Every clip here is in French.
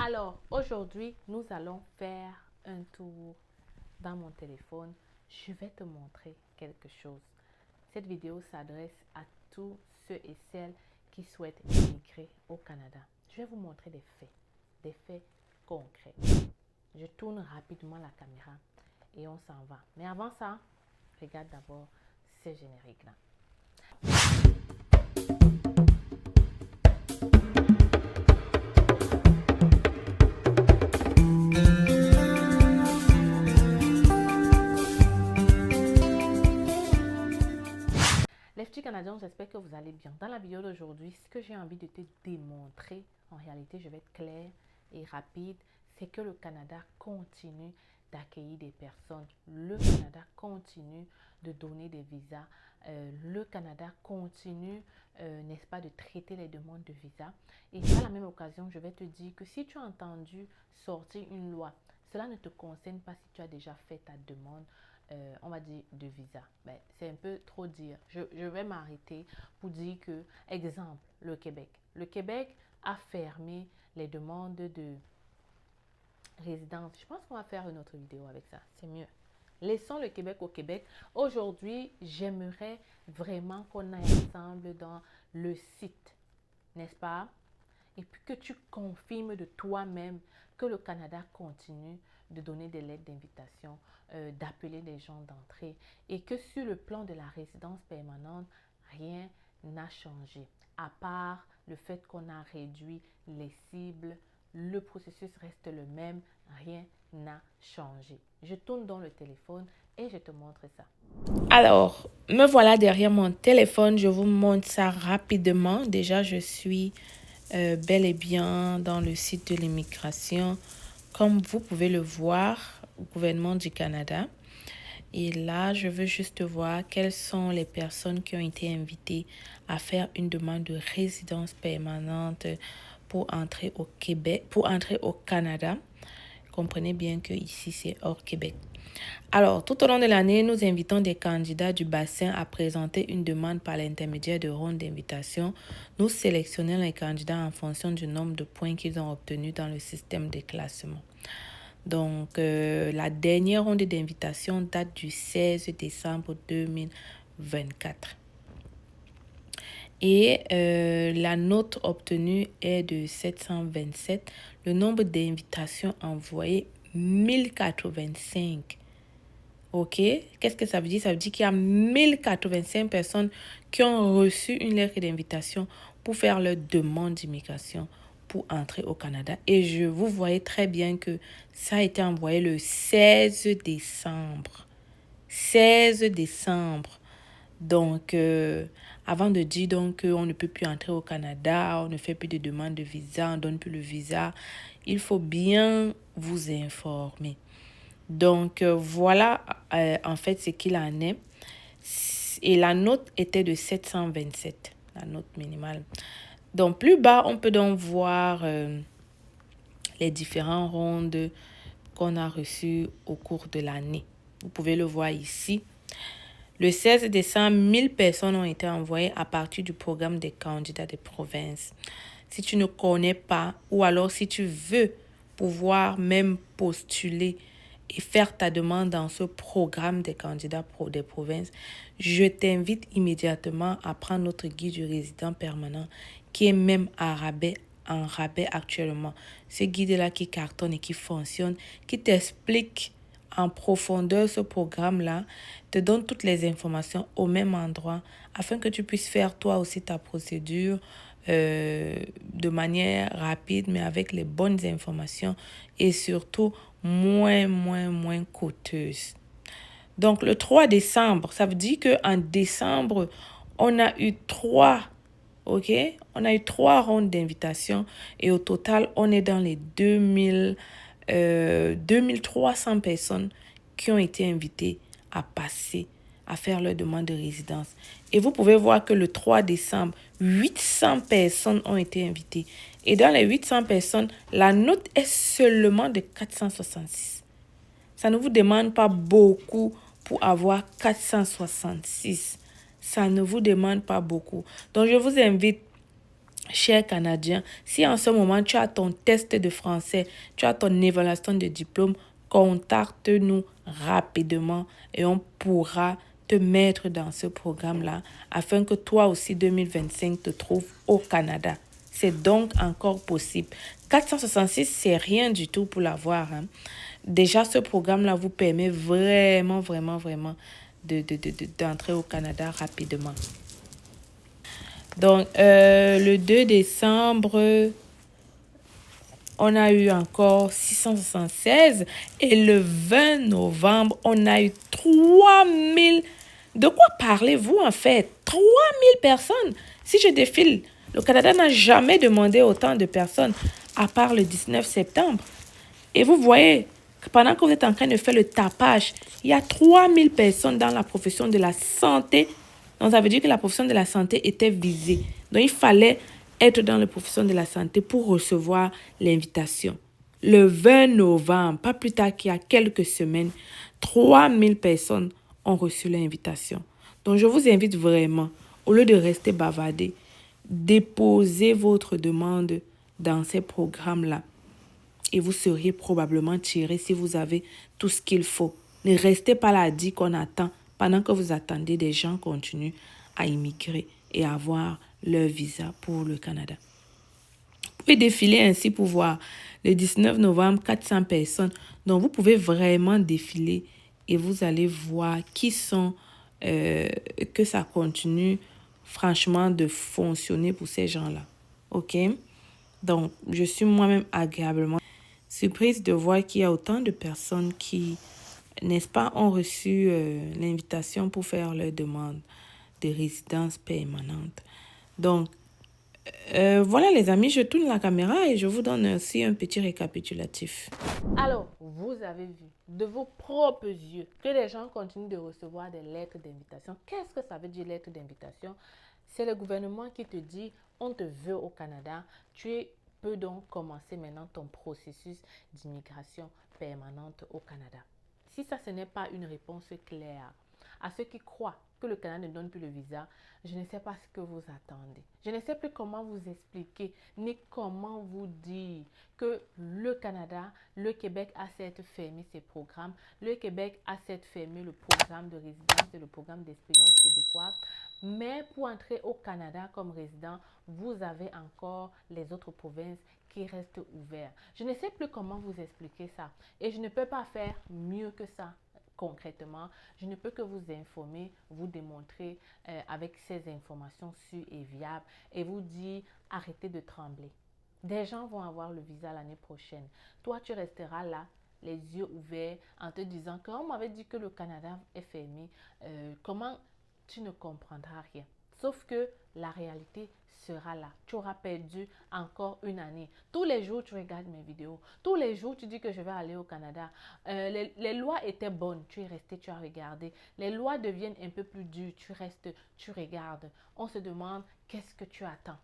Alors, aujourd'hui, nous allons faire un tour dans mon téléphone. Je vais te montrer quelque chose. Cette vidéo s'adresse à tous ceux et celles qui souhaitent immigrer au Canada. Je vais vous montrer des faits concrets. Je tourne rapidement la caméra et on s'en va. Mais avant ça, regarde d'abord ce générique-là. Les petits Canadiens, j'espère que vous allez bien. Dans la vidéo d'aujourd'hui, ce que j'ai envie de te démontrer, en réalité, je vais être clair et rapide, c'est que le Canada continue d'accueillir des personnes. Le Canada continue de donner des visas. Le Canada continue, n'est-ce pas, de traiter les demandes de visa. Et à la même occasion, je vais te dire que si tu as entendu sortir une loi, cela ne te concerne pas si tu as déjà fait ta demande on va dire de visa. Ben, c'est un peu trop dire. Je vais m'arrêter pour dire que, exemple, le Québec. Le Québec a fermé les demandes de résidence. Je pense qu'on va faire une autre vidéo avec ça. C'est mieux. Laissons le Québec au Québec. Aujourd'hui, j'aimerais vraiment qu'on aille ensemble dans le site, n'est-ce pas? Et puis que tu confirmes de toi-même que le Canada continue de donner des lettres d'invitation, d'appeler les gens d'entrée et que sur le plan de la résidence permanente, rien n'a changé. À part le fait qu'on a réduit les cibles, le processus reste le même, rien n'a changé. Je tourne dans le téléphone et je te montre ça. Alors, me voilà derrière mon téléphone, je vous montre ça rapidement. Déjà, je suis bel et bien dans le site de l'immigration, comme vous pouvez le voir, au gouvernement du Canada. Et là, je veux juste voir quelles sont les personnes qui ont été invitées à faire une demande de résidence permanente pour entrer au Québec, pour entrer au Canada. Comprenez bien que ici c'est hors Québec. Alors, tout au long de l'année, nous invitons des candidats du bassin à présenter une demande par l'intermédiaire de rondes d'invitation. Nous sélectionnons les candidats en fonction du nombre de points qu'ils ont obtenus dans le système de classement. Donc, la dernière ronde d'invitation date du 16 décembre 2024. Et la note obtenue est de 727. Le nombre d'invitations envoyées, 1085. Ok, qu'est-ce que ça veut dire? Ça veut dire qu'il y a 1085 personnes qui ont reçu une lettre d'invitation pour faire leur demande d'immigration pour entrer au Canada. Et vous voyez très bien que ça a été envoyé le 16 décembre. 16 décembre. Donc, avant de dire donc qu'on ne peut plus entrer au Canada, on ne fait plus de demande de visa, on ne donne plus le visa, il faut bien vous informer. Donc, voilà en fait ce qu'il en est. Et la note était de 727, la note minimale. Donc, plus bas, on peut donc voir les différents rondes qu'on a reçues au cours de l'année. Vous pouvez le voir ici. Le 16 décembre, 1000 personnes ont été envoyées à partir du programme des candidats des provinces. Si tu ne connais pas, ou alors si tu veux pouvoir même postuler et faire ta demande dans ce programme des candidats des provinces, je t'invite immédiatement à prendre notre guide du résident permanent qui est même en rabais actuellement. Ce guide-là qui cartonne et qui fonctionne, qui t'explique en profondeur ce programme-là, te donne toutes les informations au même endroit afin que tu puisses faire toi aussi ta procédure de manière rapide, mais avec les bonnes informations et surtout moins coûteuse. Donc, le 3 décembre, ça veut dire qu'en décembre, on a eu 3 rondes d'invitation et au total, on est dans les 2300 personnes qui ont été invitées à passer, à faire leur demande de résidence. Et vous pouvez voir que le 3 décembre, 800 personnes ont été invitées. Et dans les 800 personnes, la note est seulement de 466. Ça ne vous demande pas beaucoup pour avoir 466. Ça ne vous demande pas beaucoup. Donc, je vous invite cher Canadien, si en ce moment tu as ton test de français, tu as ton évaluation de diplôme, contacte-nous rapidement et on pourra te mettre dans ce programme-là afin que toi aussi 2025 te trouve au Canada. C'est donc encore possible. 466, c'est rien du tout pour l'avoir. Hein. Déjà, ce programme-là vous permet vraiment, vraiment, vraiment d'entrer au Canada rapidement. Donc, le 2 décembre, on a eu encore 676. Et le 20 novembre, on a eu 3000. De quoi parlez-vous en fait? 3000 personnes. Si je défile, le Canada n'a jamais demandé autant de personnes, à part le 19 septembre. Et vous voyez que pendant que vous êtes en train de faire le tapage, il y a 3000 personnes dans la profession de la santé. Donc, ça veut dire que la profession de la santé était visée. Donc, il fallait être dans la profession de la santé pour recevoir l'invitation. Le 20 novembre, pas plus tard qu'il y a quelques semaines, 3000 personnes ont reçu l'invitation. Donc, je vous invite vraiment, au lieu de rester bavardé, déposez votre demande dans ces programmes-là. Et vous seriez probablement tiré si vous avez tout ce qu'il faut. Ne restez pas là à dire qu'on attend. Pendant que vous attendez, des gens continuent à immigrer et à avoir leur visa pour le Canada. Vous pouvez défiler ainsi pour voir. Le 19 novembre, 400 personnes. Donc, vous pouvez vraiment défiler et vous allez voir qui sont, que ça continue franchement de fonctionner pour ces gens-là. OK? Donc, je suis moi-même agréablement surprise de voir qu'il y a autant de personnes qui, n'est-ce pas, ont reçu l'invitation pour faire leur demande de résidence permanente. Donc, voilà les amis, je tourne la caméra et je vous donne aussi un petit récapitulatif. Alors, vous avez vu de vos propres yeux que les gens continuent de recevoir des lettres d'invitation. Qu'est-ce que ça veut dire lettre d'invitation? C'est le gouvernement qui te dit, on te veut au Canada, tu peux donc commencer maintenant ton processus d'immigration permanente au Canada. Si ça, ce n'est pas une réponse claire à ceux qui croient que le Canada ne donne plus le visa, je ne sais pas ce que vous attendez. Je ne sais plus comment vous expliquer, ni comment vous dire que le Canada, le Québec a certes fermé ses programmes. Le Québec a certes fermé le programme de résidence et le programme d'expérience québécoise. Mais pour entrer au Canada comme résident, vous avez encore les autres provinces qui restent ouvertes. Je ne sais plus comment vous expliquer ça. Et je ne peux pas faire mieux que ça. Concrètement, je ne peux que vous informer, vous démontrer avec ces informations sûres et viables et vous dire arrêtez de trembler. Des gens vont avoir le visa l'année prochaine. Toi, tu resteras là, les yeux ouverts, en te disant qu'on m'avait dit que le Canada est fermé. Comment tu ne comprendras rien? Sauf que la réalité sera là. Tu auras perdu encore une année. Tous les jours, tu regardes mes vidéos. Tous les jours, tu dis que je vais aller au Canada. Les lois étaient bonnes. Tu es resté, tu as regardé. Les lois deviennent un peu plus dures. Tu restes, tu regardes. On se demande qu'est-ce que tu attends.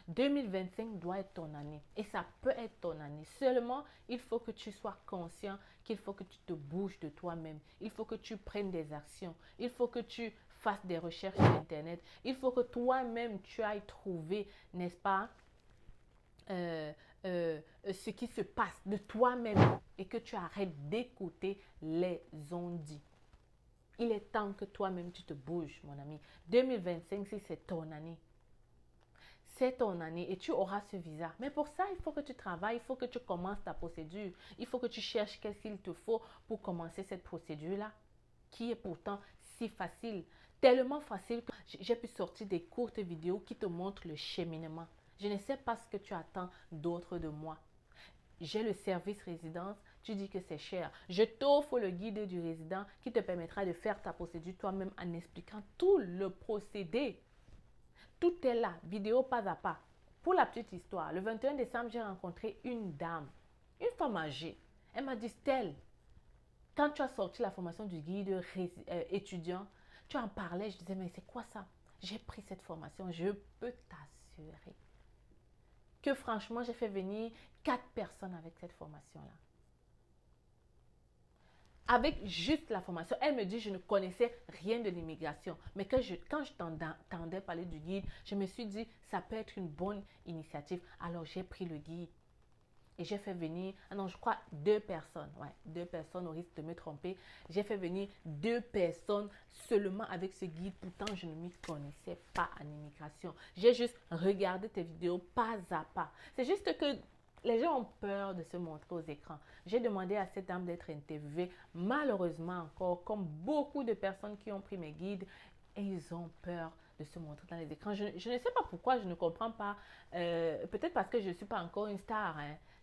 2025 doit être ton année et ça peut être ton année. Seulement, il faut que tu sois conscient qu'il faut que tu te bouges de toi-même. Il faut que tu prennes des actions. Il faut que tu fasses des recherches sur Internet. Il faut que toi-même, tu ailles trouver, n'est-ce pas, ce qui se passe de toi-même et que tu arrêtes d'écouter les on-dit. Il est temps que toi-même, tu te bouges, mon ami. 2025, c'est ton année. C'est ton année et tu auras ce visa. Mais pour ça, il faut que tu travailles, il faut que tu commences ta procédure. Il faut que tu cherches qu'est-ce qu'il te faut pour commencer cette procédure-là, qui est pourtant si facile. Tellement facile que j'ai pu sortir des courtes vidéos qui te montrent le cheminement. Je ne sais pas ce que tu attends d'autre de moi. J'ai le service résidence, tu dis que c'est cher. Je t'offre le guide du résident qui te permettra de faire ta procédure toi-même en expliquant tout le procédé. Tout est là, vidéo pas à pas. Pour la petite histoire, le 21 décembre, j'ai rencontré une dame, une femme âgée. Elle m'a dit, Stella, quand tu as sorti la formation du guide étudiant, tu en parlais, je disais, mais c'est quoi ça? J'ai pris cette formation, je peux t'assurer que franchement, j'ai fait venir 4 personnes avec cette formation-là. avec juste la formation, elle me dit je ne connaissais rien de l'immigration. Mais quand je t'entendais parler du guide, je me suis dit ça peut être une bonne initiative. Alors j'ai pris le guide et j'ai fait venir, je crois 2 personnes. Ouais, 2 personnes, au risque de me tromper. J'ai fait venir 2 personnes seulement avec ce guide. Pourtant, je ne m'y connaissais pas en immigration. J'ai juste regardé tes vidéos pas à pas. C'est juste que les gens ont peur de se montrer aux écrans. J'ai demandé à cette dame d'être interviewée. Malheureusement encore, comme beaucoup de personnes qui ont pris mes guides, et ils ont peur de se montrer dans les écrans. Je ne sais pas pourquoi, je ne comprends pas. Peut-être parce que je ne suis pas encore une star.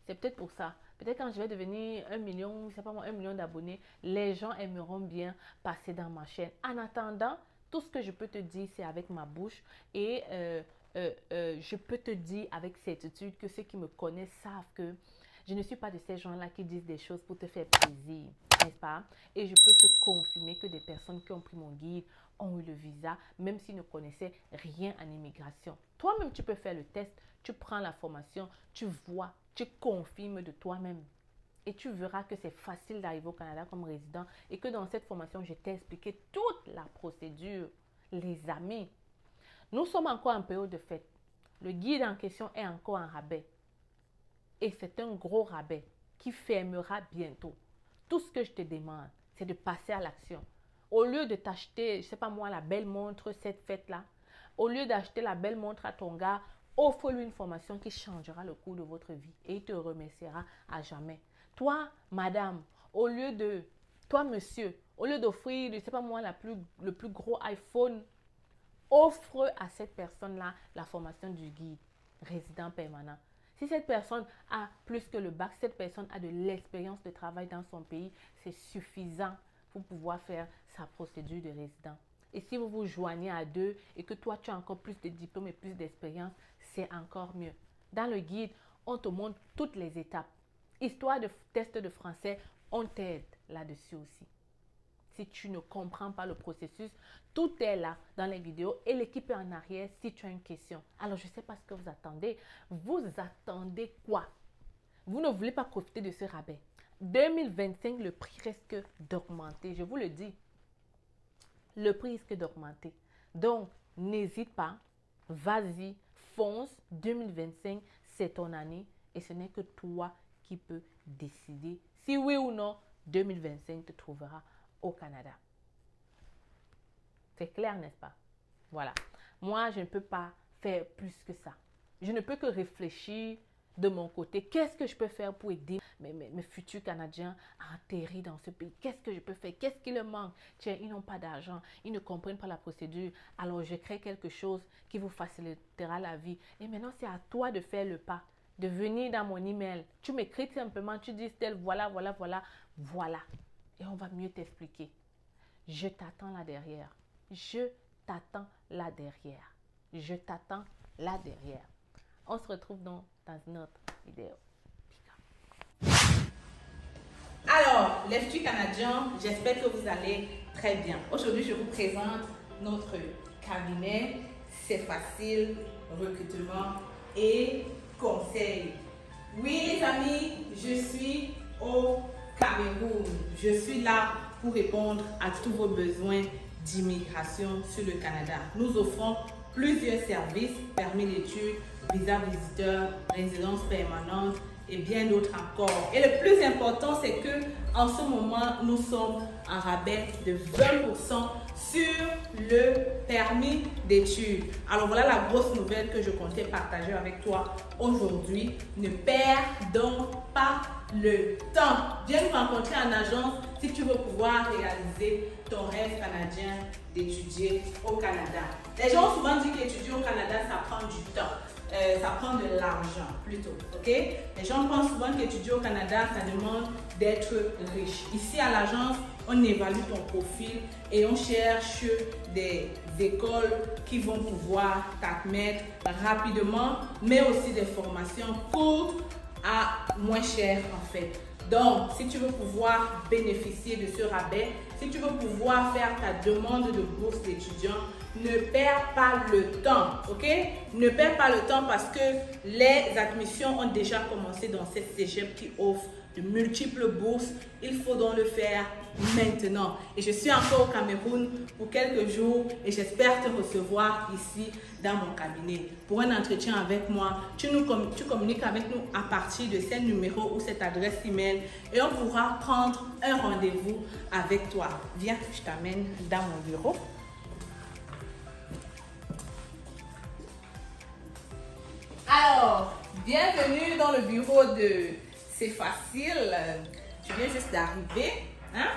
C'est peut-être pour ça. Peut-être quand je vais devenir 1 million, je sais pas moi, 1 million d'abonnés, les gens aimeront bien passer dans ma chaîne. En attendant, tout ce que je peux te dire, c'est avec ma bouche et je peux te dire avec certitude que ceux qui me connaissent savent que je ne suis pas de ces gens-là qui disent des choses pour te faire plaisir, n'est-ce pas? Et je peux te confirmer que des personnes qui ont pris mon guide ont eu le visa, même s'ils ne connaissaient rien en immigration. Toi-même, tu peux faire le test, tu prends la formation, tu vois, tu confirmes de toi-même. Et tu verras que c'est facile d'arriver au Canada comme résident et que dans cette formation, je t'ai expliqué toute la procédure. Les amis, nous sommes encore en période de fête. Le guide en question est encore en rabais. Et c'est un gros rabais qui fermera bientôt. Tout ce que je te demande, c'est de passer à l'action. Au lieu de t'acheter, je ne sais pas moi, la belle montre, cette fête-là, au lieu d'acheter la belle montre à ton gars, offre-lui une formation qui changera le cours de votre vie et il te remerciera à jamais. Toi, madame, toi, monsieur, au lieu d'offrir, je ne sais pas moi, le plus gros iPhone, offre à cette personne-là la formation du guide résident permanent. Si cette personne a plus que le bac, cette personne a de l'expérience de travail dans son pays, c'est suffisant pour pouvoir faire sa procédure de résident. Et si vous vous joignez à 2 et que toi, tu as encore plus de diplômes et plus d'expérience, c'est encore mieux. Dans le guide, on te montre toutes les étapes. Histoire de test de français, on t'aide là-dessus aussi. Si tu ne comprends pas le processus, tout est là dans les vidéos et l'équipe est en arrière si tu as une question. Alors, je ne sais pas ce que vous attendez. Vous attendez quoi? Vous ne voulez pas profiter de ce rabais. 2025, le prix risque d'augmenter. Je vous le dis. Le prix risque d'augmenter. Donc, n'hésite pas. Vas-y, fonce. 2025, c'est ton année et ce n'est que toi qui peux décider si oui ou non 2025 te trouvera au Canada. C'est clair, n'est-ce pas? Voilà. Moi, je ne peux pas faire plus que ça. Je ne peux que réfléchir de mon côté. Qu'est-ce que je peux faire pour aider mes futurs Canadiens à atterrir dans ce pays? Qu'est-ce que je peux faire? Qu'est-ce qui leur manque? Tiens, ils n'ont pas d'argent. Ils ne comprennent pas la procédure. Alors, je crée quelque chose qui vous facilitera la vie. Et maintenant, c'est à toi de faire le pas. De venir dans mon email. Tu m'écris simplement. Tu dis, Stella, voilà. Et on va mieux t'expliquer. Je t'attends là derrière. Je t'attends là derrière. On se retrouve dans une autre vidéo. Alors, les futurs Canadiens, j'espère que vous allez très bien. Aujourd'hui, je vous présente notre cabinet. C'est facile, recrutement et conseil. Oui, les amis, je suis au Cameroun. Je suis là pour répondre à tous vos besoins d'immigration sur le Canada. Nous offrons plusieurs services, permis d'études, visa visiteur, résidence permanente et bien d'autres encore. Et le plus important, c'est que en ce moment, nous sommes en rabais de 20% sur le permis d'études. Alors voilà la grosse nouvelle que je comptais partager avec toi aujourd'hui. Ne perds donc pas le temps. Viens nous rencontrer en agence si tu veux pouvoir réaliser ton rêve canadien d'étudier au Canada. Les gens ont souvent dit qu'étudier au Canada, ça prend du temps. Ça prend de l'argent plutôt, ok? Les gens pensent souvent qu'étudier au Canada, ça demande d'être riche. Ici à l'agence, on évalue ton profil et on cherche des écoles qui vont pouvoir t'admettre rapidement, mais aussi des formations courtes à moins cher en fait. Donc, si tu veux pouvoir bénéficier de ce rabais, si tu veux pouvoir faire ta demande de bourse d'étudiant, ne perds pas le temps, ok? Ne perds pas le temps parce que les admissions ont déjà commencé dans cette cégep qui offre de multiples bourses. Il faut donc le faire maintenant. Et je suis encore au Cameroun pour quelques jours et j'espère te recevoir ici dans mon cabinet pour un entretien avec moi. Tu communiques avec nous à partir de ce numéro ou cette adresse email et on pourra prendre un rendez-vous avec toi. Viens, je t'amène dans mon bureau. Alors, bienvenue dans le bureau de C'est Facile. Tu viens juste d'arriver. Hein?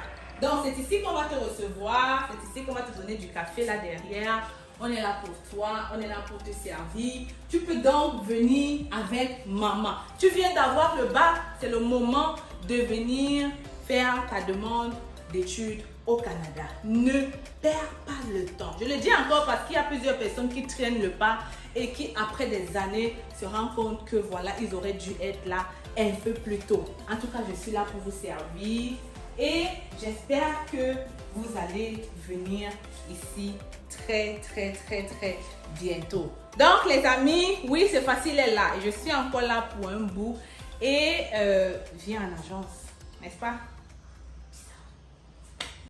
Donc, c'est ici qu'on va te recevoir. C'est ici qu'on va te donner du café là derrière. On est là pour toi. On est là pour te servir. Tu peux donc venir avec maman. Tu viens d'avoir le bac. C'est le moment de venir faire ta demande d'études au Canada. Ne perds pas le temps. Je le dis encore parce qu'il y a plusieurs personnes qui traînent le pas et qui, après des années, se rendent compte que voilà, ils auraient dû être là un peu plus tôt. En tout cas, je suis là pour vous servir et j'espère que vous allez venir ici très bientôt. Donc, les amis, oui, C'est Facile est là. Je suis encore là pour un bout et viens en agence, n'est-ce pas?